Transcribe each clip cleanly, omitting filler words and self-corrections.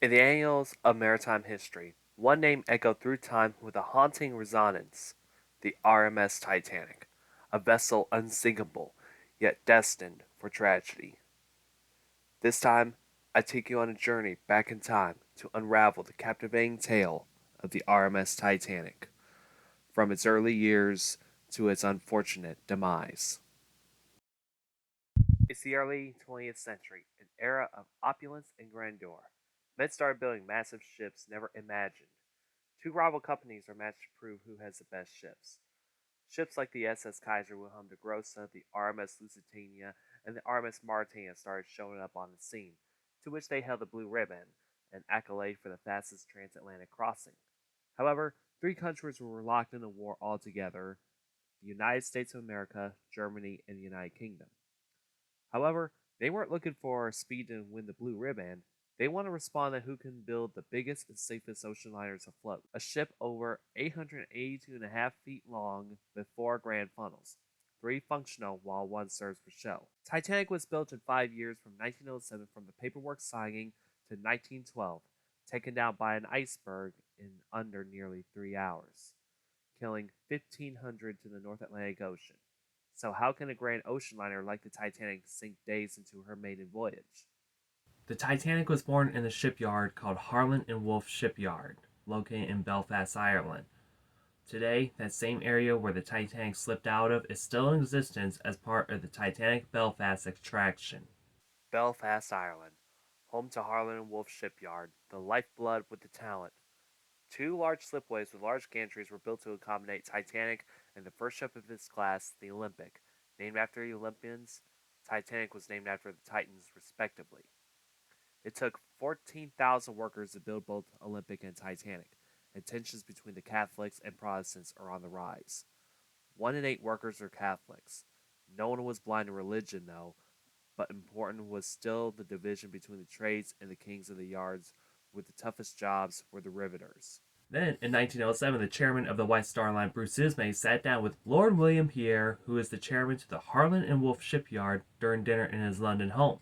In the annals of maritime history, one name echoed through time with a haunting resonance: the RMS Titanic, a vessel unsinkable, yet destined for tragedy. This time, I take you on a journey back in time to unravel the captivating tale of the RMS Titanic, from its early years to its unfortunate demise. It's the early 20th century, an era of opulence and grandeur. Men started building massive ships never imagined. Two rival companies are matched to prove who has the best ships. Ships like the SS Kaiser Wilhelm de Grossa, the RMS Lusitania, and the RMS Mauretania started showing up on the scene, to which they held the Blue Ribbon, an accolade for the fastest transatlantic crossing. However, three countries were locked in a war altogether: the United States of America, Germany, and the United Kingdom. However, they weren't looking for speed to win the Blue Ribbon. They want to respond to who can build the biggest and safest ocean liners afloat. A ship over 882.5 feet long with four grand funnels, three functional while one serves for show. Titanic was built in 5 years from 1907 from the paperwork signing to 1912, taken down by an iceberg in under nearly 3 hours, killing 1,500 to the North Atlantic Ocean. So, how can a grand ocean liner like the Titanic sink days into her maiden voyage? The Titanic was born in a shipyard called Harland and Wolff Shipyard, located in Belfast, Ireland. Today, that same area where the Titanic slipped out of is still in existence as part of the Titanic Belfast extraction. Belfast, Ireland, home to Harland and Wolff Shipyard, the lifeblood with the talent. Two large slipways with large gantries were built to accommodate Titanic and the first ship of its class, the Olympic. Named after the Olympians, Titanic was named after the Titans, respectively. It took 14,000 workers to build both Olympic and Titanic, and tensions between the Catholics and Protestants are on the rise. 1 in 8 workers are Catholics. No one was blind to religion, though, but important was still the division between the trades and the kings of the yards, where the toughest jobs were the riveters. Then, in 1907, the chairman of the White Star Line, Bruce Ismay, sat down with Lord William Pierre, who is the chairman to the Harland and Wolff Shipyard, during dinner in his London home.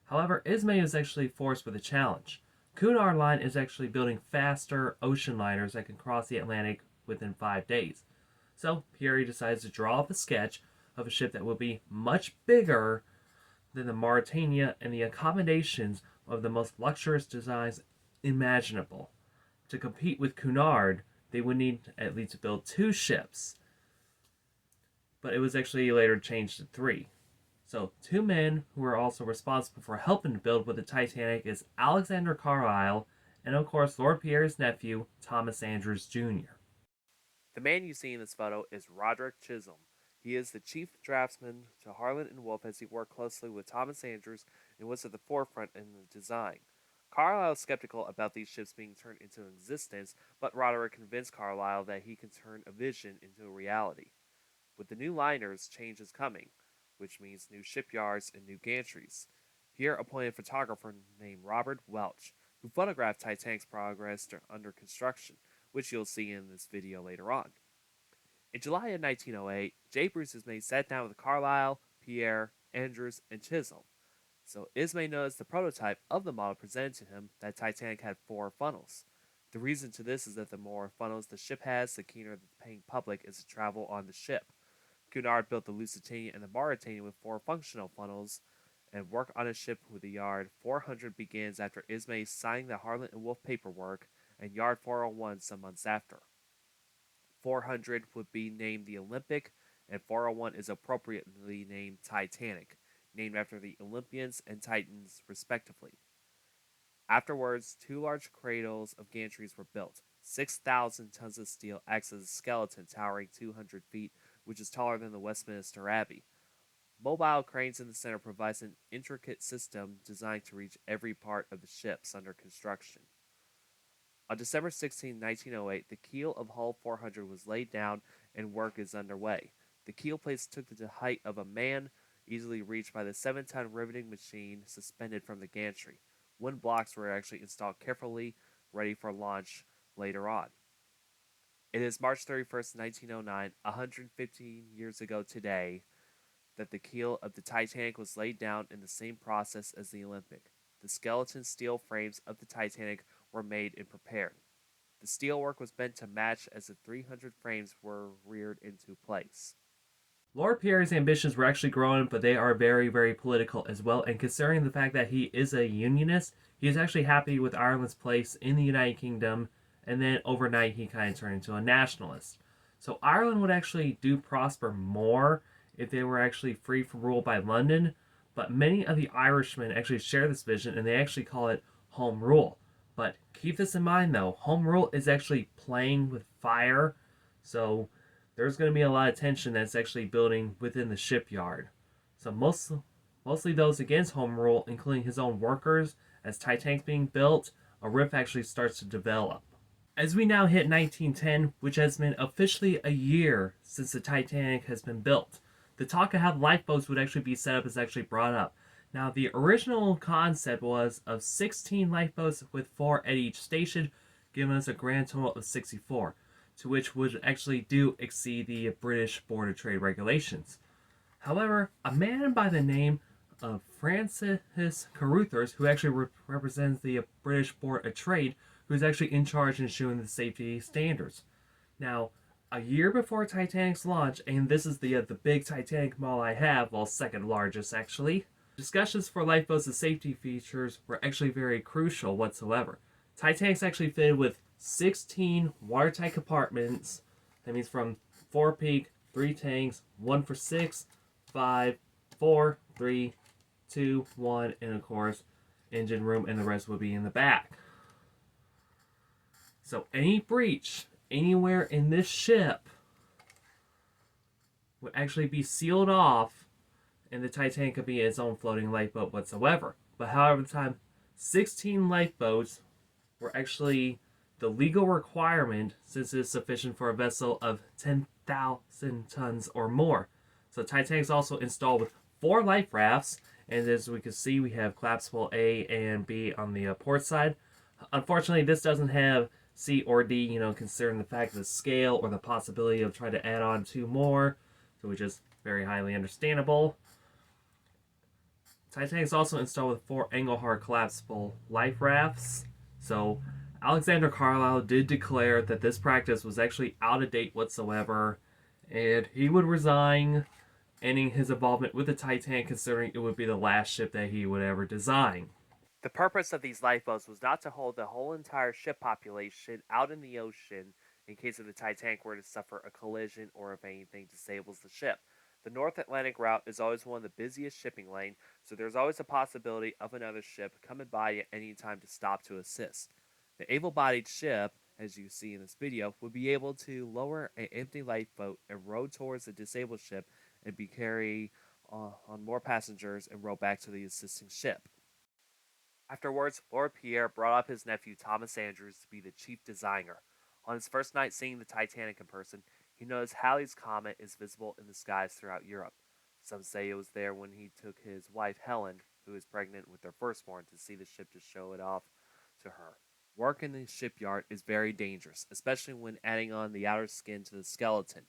However, Ismay is actually forced with a challenge. Cunard Line is actually building faster ocean liners that can cross the Atlantic within 5 days. So Peary decides to draw up a sketch of a ship that will be much bigger than the Mauretania and the accommodations of the most luxurious designs imaginable. To compete with Cunard, they would need at least to build two ships, but it was actually later changed to three. So, two men who are also responsible for helping to build with the Titanic is Alexander Carlisle and, of course, Lord Pierre's nephew, Thomas Andrews Jr. The man you see in this photo is Roderick Chisholm. He is the chief draftsman to Harland and Wolff as he worked closely with Thomas Andrews and was at the forefront in the design. Carlyle is skeptical about these ships being turned into existence, but Roderick convinced Carlyle that he can turn a vision into a reality. With the new liners, change is coming, which means new shipyards and new gantries. Pierre appointed a photographer named Robert Welch, who photographed Titanic's progress under construction, which you'll see in this video later on. In July of 1908, J. Bruce Ismay sat down with Carlyle, Pierre, Andrews, and Chisholm. So Ismay noticed the prototype of the model presented to him that Titanic had four funnels. The reason to this is that the more funnels the ship has, the keener the paying public is to travel on the ship. Cunard built the Lusitania and the Mauretania with four functional funnels, and work on a ship with the Yard 400 begins after Ismay signed the Harland and Wolff paperwork, and Yard 401 some months after. 400 would be named the Olympic, and 401 is appropriately named Titanic, named after the Olympians and Titans, respectively. Afterwards, two large cradles of gantries were built. 6,000 tons of steel acts as a skeleton towering 200 feet, which is taller than the Westminster Abbey. Mobile cranes in the center provides an intricate system designed to reach every part of the ships under construction. On December 16, 1908, the keel of hull 400 was laid down and work is underway. The keel plates took the height of a man, easily reached by the 7-ton riveting machine suspended from the gantry. Wind blocks were actually installed carefully, ready for launch later on. It is March 31st, 1909, 115 years ago today, that the keel of the Titanic was laid down in the same process as the Olympic. The skeleton steel frames of the Titanic were made and prepared. The steelwork was bent to match as the 300 frames were reared into place. Lord Pierre's ambitions were actually growing, but they are very, very political as well. And considering the fact that he is a unionist, he is actually happy with Ireland's place in the United Kingdom. And then overnight, he kind of turned into a nationalist. So Ireland would actually do prosper more if they were actually free from rule by London. But many of the Irishmen actually share this vision, and they actually call it home rule. But keep this in mind, though, home rule is actually playing with fire. So there's going to be a lot of tension that's actually building within the shipyard. So mostly those against home rule, including his own workers, as Titanic's being built, a rift actually starts to develop. As we now hit 1910, which has been officially a year since the Titanic has been built, the talk of how lifeboats would actually be set up is actually brought up. Now, the original concept was of 16 lifeboats with 4 at each station, giving us a grand total of 64, to which would actually do exceed the British Board of Trade regulations. However, a man by the name of Francis Caruthers, who actually represents the British Board of Trade, who's actually in charge in ensuring the safety standards. Now, a year before Titanic's launch, and this is the big Titanic mall I have, well, second largest actually, discussions for lifeboats' safety features were actually very crucial whatsoever. Titanic's actually fitted with 16 watertight compartments. That means from 4 peak, 3 tanks, 1 for 6, 5, 4, 3, 2, 1, and of course, engine room, and the rest would be in the back. So any breach anywhere in this ship would actually be sealed off, and the Titanic could be its own floating lifeboat whatsoever. But however, the time 16 lifeboats were actually the legal requirement, since it is sufficient for a vessel of 10,000 tons or more. So Titanic is also installed with 4 life rafts, and as we can see, we have collapsible A and B on the port side. Unfortunately, this doesn't have C or D, considering the fact of the scale or the possibility of trying to add on 2 more, so which is very highly understandable. Titanic is also installed with 4 Engelhard collapsible life rafts. So Alexander Carlisle did declare that this practice was actually out of date whatsoever, and he would resign, ending his involvement with the Titanic, considering it would be the last ship that he would ever design. The purpose of these lifeboats was not to hold the whole entire ship population out in the ocean in case of the Titanic were to suffer a collision or if anything disables the ship. The North Atlantic route is always one of the busiest shipping lanes, so there's always a possibility of another ship coming by at any time to stop to assist. The able-bodied ship, as you see in this video, would be able to lower an empty lifeboat and row towards the disabled ship and be carry on more passengers and row back to the assisting ship. Afterwards, Lord Pierre brought up his nephew Thomas Andrews to be the chief designer. On his first night seeing the Titanic in person, he noticed Halley's Comet is visible in the skies throughout Europe. Some say it was there when he took his wife Helen, who is pregnant with their firstborn, to see the ship to show it off to her. Work in the shipyard is very dangerous, especially when adding on the outer skin to the skeleton.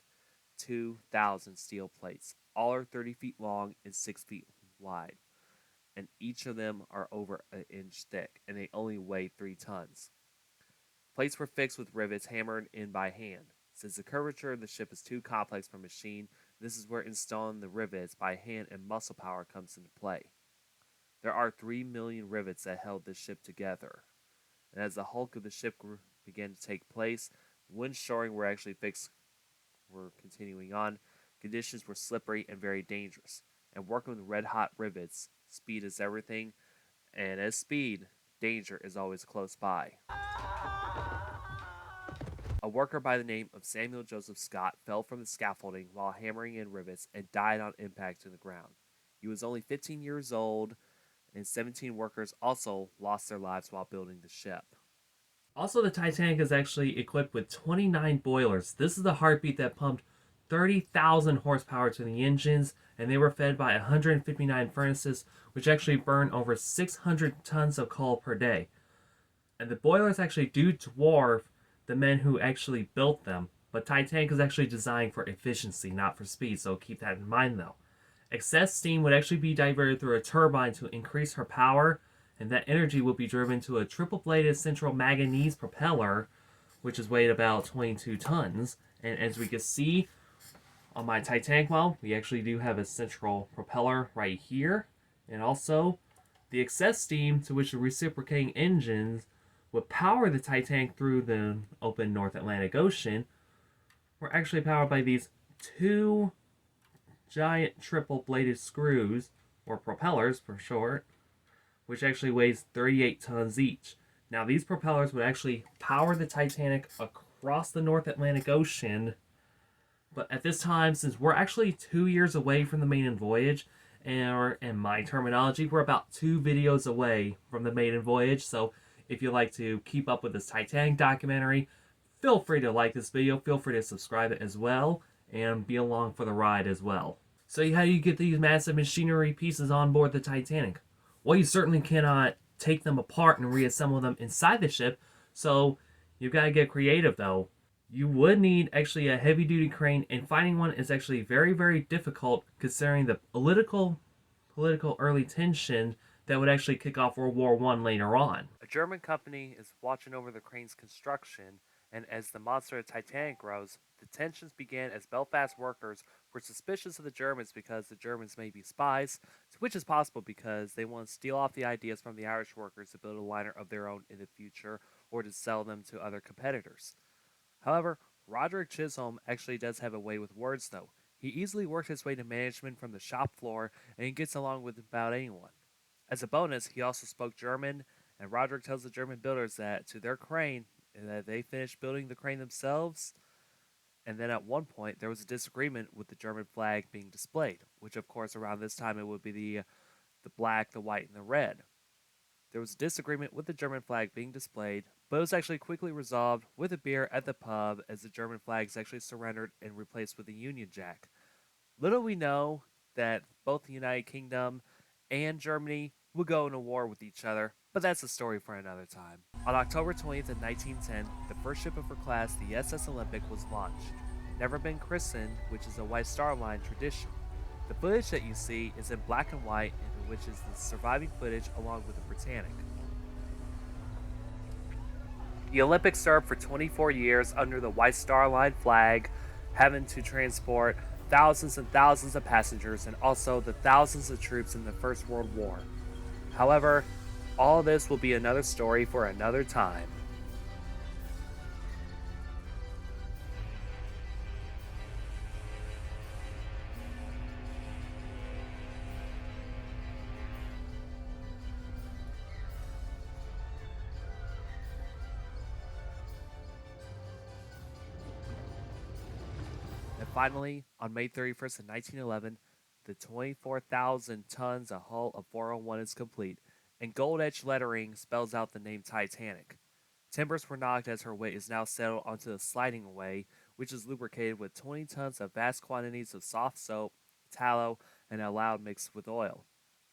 2,000 steel plates. All are 30 feet long and 6 feet wide, and each of them are over an inch thick, and they only weigh 3 tons. Plates were fixed with rivets hammered in by hand. Since the curvature of the ship is too complex for machine, this is where installing the rivets by hand and muscle power comes into play. There are 3 million rivets that held this ship together. And as the hulk of the ship began to take place, wind shoring were actually fixed were continuing on. Conditions were slippery and very dangerous. And working with red-hot rivets, speed is everything, and as speed, danger is always close by. A worker by the name of Samuel Joseph Scott fell from the scaffolding while hammering in rivets and died on impact to the ground. He was only 15 years old, and 17 workers also lost their lives while building the ship. Also, the Titanic is actually equipped with 29 boilers. This is the heartbeat that pumped 30,000 horsepower to the engines, and they were fed by 159 furnaces, which actually burn over 600 tons of coal per day. And the boilers actually do dwarf the men who actually built them, but Titanic is actually designed for efficiency, not for speed, so keep that in mind though. Excess steam would actually be diverted through a turbine to increase her power, and that energy will be driven to a triple-bladed central manganese propeller, which is weighed about 22 tons. And as we can see on my Titanic model, we actually do have a central propeller right here, and also the excess steam to which the reciprocating engines would power the Titanic through the open North Atlantic Ocean were actually powered by these two giant triple bladed screws, or propellers for short, which actually weighs 38 tons each. Now, these propellers would actually power the Titanic across the North Atlantic Ocean, but at this time, since we're actually 2 years away from the maiden voyage, and in my terminology, we're about 2 videos away from the maiden voyage, so if you like to keep up with this Titanic documentary, feel free to like this video, feel free to subscribe it as well, and be along for the ride as well. So how do you get these massive machinery pieces on board the Titanic? Well, you certainly cannot take them apart and reassemble them inside the ship, so you've got to get creative though. You would need actually a heavy duty crane, and finding one is actually very, very difficult considering the political early tension that would actually kick off World War One later on. A German company is watching over the crane's construction, and as the monster of Titanic grows, the tensions began as Belfast workers were suspicious of the Germans because the Germans may be spies, which is possible because they want to steal off the ideas from the Irish workers to build a liner of their own in the future or to sell them to other competitors. However, Roderick Chisholm actually does have a way with words, though. He easily worked his way to management from the shop floor, and he gets along with about anyone. As a bonus, he also spoke German, and Roderick tells the German builders that to their crane, that they finished building the crane themselves, and then at one point there was a disagreement with the German flag being displayed, which of course around this time it would be the black, the white, and the red. There was a disagreement with the German flag being displayed, but it was actually quickly resolved with a beer at the pub as the German flag is actually surrendered and replaced with the Union Jack. Little we know that both the United Kingdom and Germany would go into war with each other, but that's a story for another time. On October 20th, 1910, the first ship of her class, the SS Olympic, was launched. Never been christened, which is a White Star Line tradition. The footage that you see is in black and white, and which is the surviving footage along with the Britannic. The Olympic served for 24 years under the White Star Line flag, having to transport thousands and thousands of passengers and also the thousands of troops in the First World War. However, all this will be another story for another time. And finally, on May 31st, 1911, the 24,000 tons of hull of 401 is complete, and gold edged lettering spells out the name Titanic. Timbers were knocked as her weight is now settled onto the sliding way, which is lubricated with 20 tons of vast quantities of soft soap, tallow, and allowed mixed with oil.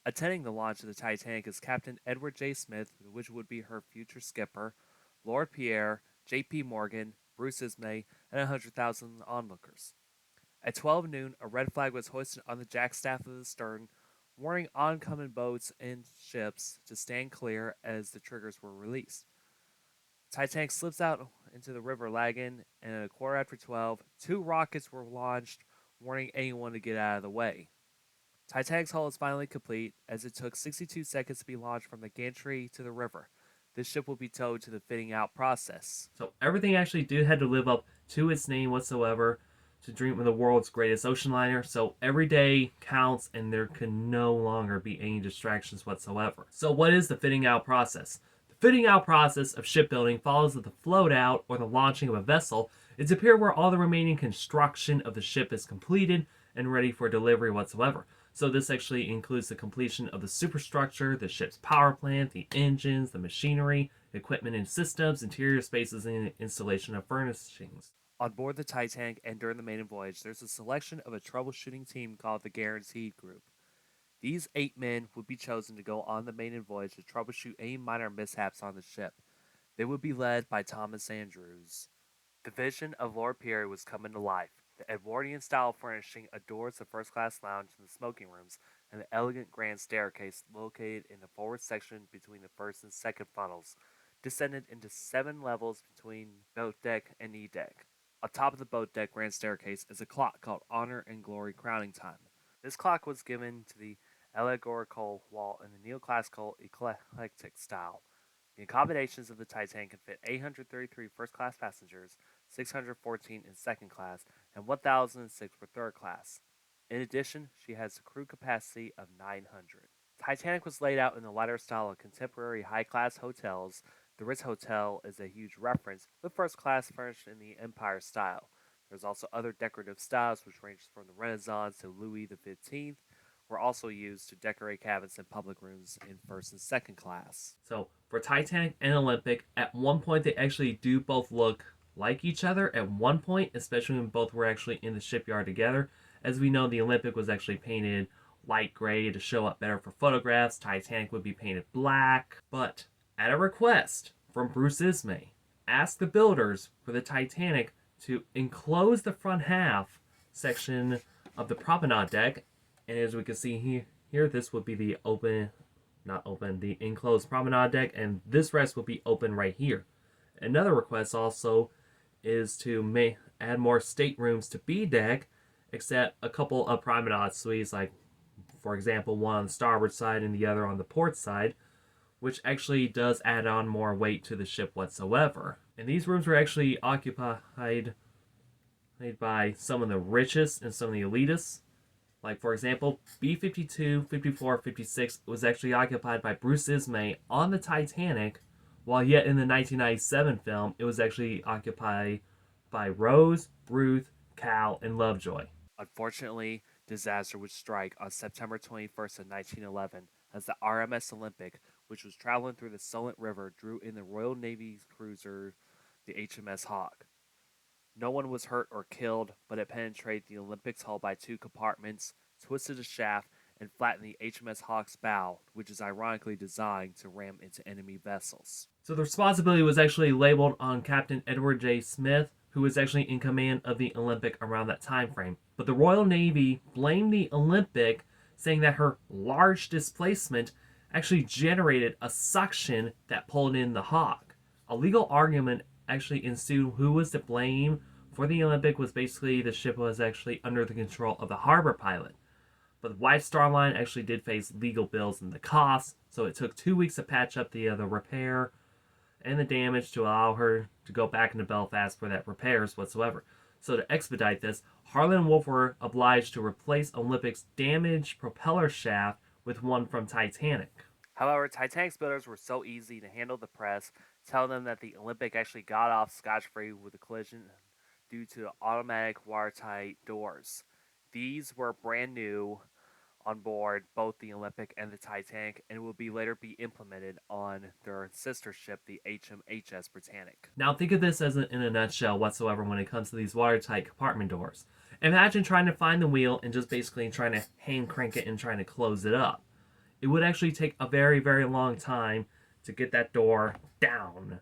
Attending the launch of the Titanic is Captain Edward J. Smith, which would be her future skipper, Lord Pierre, J.P. Morgan, Bruce Ismay, and 100,000 onlookers. At 12 noon, a red flag was hoisted on the jackstaff of the stern, warning oncoming boats and ships to stand clear as the triggers were released. Titanic slips out into the river Lagan, and at a quarter after 12, two rockets were launched, warning anyone to get out of the way. Titanic's hull is finally complete, as it took 62 seconds to be launched from the gantry to the river. This ship will be towed to the fitting out process. So everything actually did had to live up to its name whatsoever to dream of the world's greatest ocean liner. So every day counts, and there can no longer be any distractions whatsoever. So what is the fitting out process? The fitting out process of shipbuilding follows the float out or the launching of a vessel. It's a period where all the remaining construction of the ship is completed and ready for delivery whatsoever. So this actually includes the completion of the superstructure, the ship's power plant, the engines, the machinery, equipment and systems, interior spaces, and installation of furnishings. On board the Titanic and during the maiden voyage, there's a selection of a troubleshooting team called the Guaranteed Group. These 8 men would be chosen to go on the maiden voyage to troubleshoot any minor mishaps on the ship. They would be led by Thomas Andrews. The vision of Lord Pierre was coming to life. The Edwardian style furnishing adorns the first class lounge and the smoking rooms, and the elegant grand staircase located in the forward section between the first and second funnels descended into 7 levels between boat deck and knee deck. On top of the boat deck grand staircase is a clock called Honor and Glory Crowning Time. This clock was given to the allegorical wall in the neoclassical eclectic style. The accommodations of the Titanic can fit 833 first class passengers, 614 in second class, and 1,006 for third class. In addition, she has a crew capacity of 900. Titanic was laid out in the lighter style of contemporary high class hotels. The Ritz Hotel is a huge reference, with first class furnished in the Empire style. There's also other decorative styles which range from the Renaissance to Louis XV, were also used to decorate cabins and public rooms in first and second class. So for Titanic and Olympic, at one point they actually do both look like each other at one point, especially when both were actually in the shipyard together. As we know, the Olympic was actually painted light gray to show up better for photographs. Titanic would be painted black. But at a request from Bruce Ismay, asked the builders for the Titanic to enclose the front half section of the promenade deck. And as we can see here this would be the the enclosed promenade deck, and this rest would be open right here. Another request also is to add more staterooms to B deck, except a couple of promenade suites, like for example one on the starboard side and the other on the port side, which actually does add on more weight to the ship whatsoever. And these rooms were actually occupied by some of the richest and some of the elitists. Like, for example, B-52, 54, 56 was actually occupied by Bruce Ismay on the Titanic, while yet in the 1997 film, it was actually occupied by Rose, Ruth, Cal, and Lovejoy. Unfortunately, disaster would strike on September 21st, 1911, as the RMS Olympic, which was traveling through the Solent River, drew in the Royal Navy cruiser, the HMS Hawk. No one was hurt or killed, but it penetrated the Olympic's hull by 2 compartments, twisted a shaft, and flattened the HMS Hawk's bow, which is ironically designed to ram into enemy vessels. So the responsibility was actually labeled on Captain Edward J. Smith, who was actually in command of the Olympic around that time frame. But the Royal Navy blamed the Olympic, saying that her large displacement actually generated a suction that pulled in the Hawk. A legal argument actually ensued who was to blame for the Olympic. Was basically the ship was actually under the control of the harbor pilot. But the White Star Line actually did face legal bills and the costs, so it took 2 weeks to patch up the repair and the damage to allow her to go back into Belfast for that repairs whatsoever. So to expedite this, Harland and Wolff were obliged to replace Olympic's damaged propeller shaft with one from Titanic. However, Titanic's builders were so easy to handle the press, telling them that the Olympic actually got off scotch-free with the collision due to the automatic watertight doors. These were brand new on board both the Olympic and the Titanic, and will later be implemented on their sister ship, the HMHS Britannic. Now think of this as in a nutshell whatsoever when it comes to these watertight compartment doors. Imagine trying to find the wheel and just basically trying to hand crank it and trying to close it up. It would actually take a very, very long time to get that door down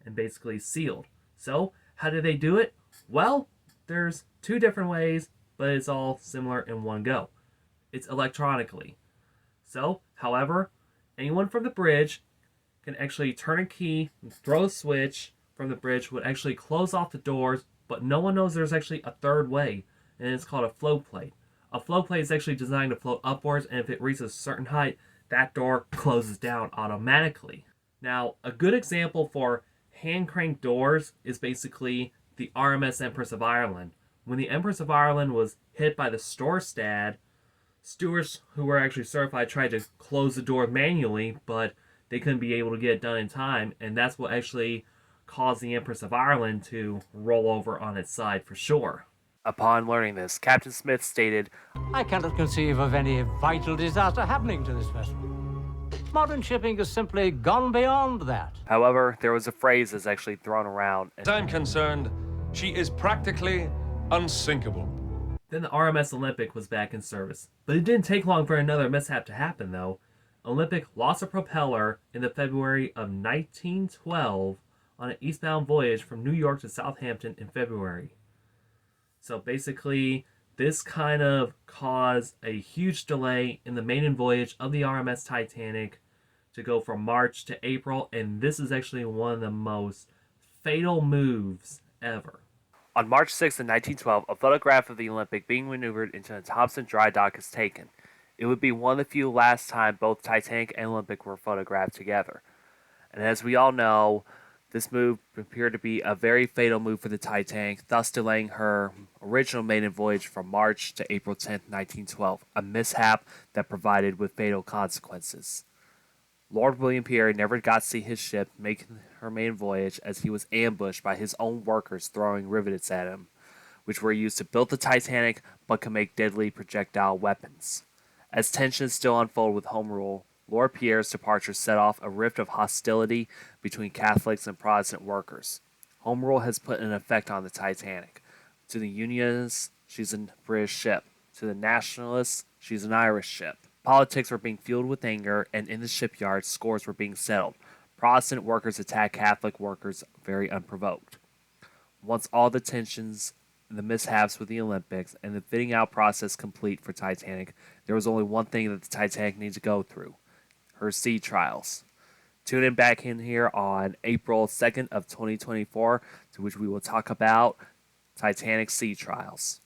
and basically sealed. So, how do they do it? Well, there's 2 different ways, but it's all similar in one go. It's electronically. So, however, anyone from the bridge can actually turn a key, throw a switch from the bridge, would actually close off the doors, but no one knows there's actually a third way, and it's called a float plate. A float plate is actually designed to float upwards, and if it reaches a certain height, that door closes down automatically. Now, a good example for hand crank doors is basically the RMS Empress of Ireland. When the Empress of Ireland was hit by the Storstad, stewards who were actually certified tried to close the door manually, but they couldn't be able to get it done in time, and that's what actually caused the Empress of Ireland to roll over on its side for sure. Upon learning this, Captain Smith stated, I cannot conceive of any vital disaster happening to this vessel. Modern shipping has simply gone beyond that. However, there was a phrase that's actually thrown around. As I'm concerned, she is practically unsinkable. Then the RMS Olympic was back in service. But it didn't take long for another mishap to happen, though. Olympic lost a propeller in the February of 1912 on an eastbound voyage from New York to Southampton in February. So basically, This kind of caused a huge delay in the maiden voyage of the RMS Titanic to go from March to April, and this is actually one of the most fatal moves ever. On March 6, 1912, a photograph of the Olympic being maneuvered into the Thompson dry dock is taken. It would be one of the few last time both Titanic and Olympic were photographed together. And as we all know, this move appeared to be a very fatal move for the Titanic, thus delaying her original maiden voyage from March to April 10, 1912, a mishap that provided with fatal consequences. Lord William Pierre never got to see his ship make her maiden voyage as he was ambushed by his own workers throwing rivets at him, which were used to build the Titanic but could make deadly projectile weapons. As tensions still unfold with Home Rule, Lord Pierre's departure set off a rift of hostility between Catholics and Protestant workers. Home Rule has put an effect on the Titanic. To the Unionists, she's a British ship. To the Nationalists, she's an Irish ship. Politics were being fueled with anger, and in the shipyard, scores were being settled. Protestant workers attacked Catholic workers very unprovoked. Once all the tensions, the mishaps with the Olympics, and the fitting out process complete for Titanic, there was only one thing that the Titanic needed to go through: her sea trials. Tune in back in here on April 2nd of 2024, to which we will talk about Titanic sea trials.